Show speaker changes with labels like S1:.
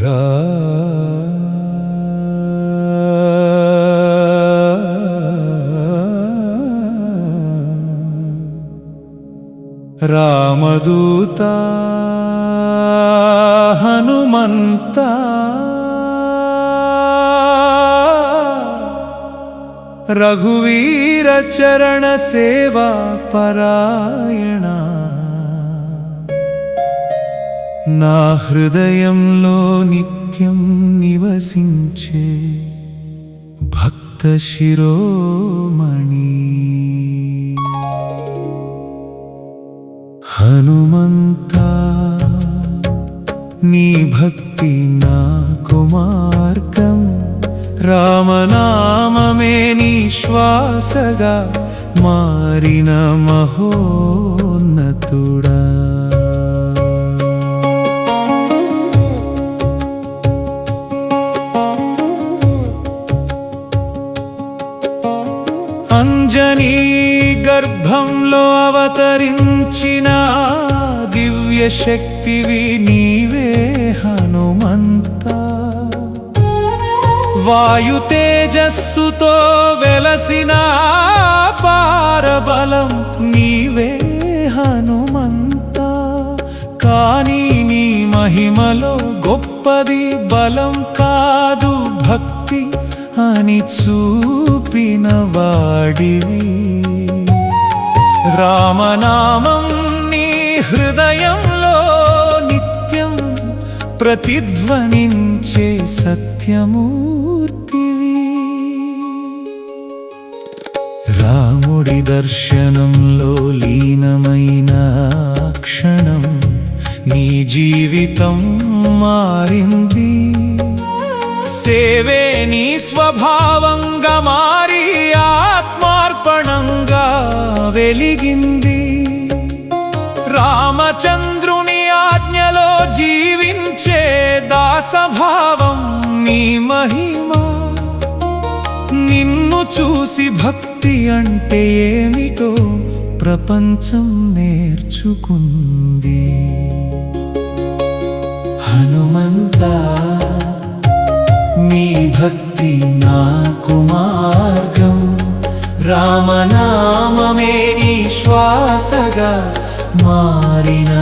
S1: రా రామదూత హనుమంత రఘువీర చరణ సేవా పరాయణ నా హృదయంలో నిత్యం నివసించే భక్త శిరోమణి హనుమంతా నీ భక్తి నాకు మార్గం రామనామమే నీ శ్వాసగా మారిన మహోన్నతుడా అంజనీ గర్భంలో అవతరించిన దివ్య శక్తివి నీవే హనుమంతా వాయు తేజస్సుతో వెలసిన పారబలం నీవే హనుమంతా కానీ నీ మహిమలో గొప్పది బలం కాదు భక్తి అని చూపిన వాడివి రామనామం నీ హృదయంలో నిత్యం ప్రతిధ్వనించే సత్యమూర్తివి రాముడి దర్శనంలో లీనమైన క్షణం నీ జీవితం మారింది సేవే నీ స్వభావంగా మారి ఆత్మార్పణంగా వెలిగింది రామచంద్రుని ఆజ్ఞలో జీవించే దాసభావం నీ మహిమ నిన్ను చూసి భక్తి అంటే ఏమిటో ప్రపంచం నేర్చుకుంది హనుమంతా నీ భక్తి నాకు మార్గం రామనామమే నీ శ్వాసగా మారిన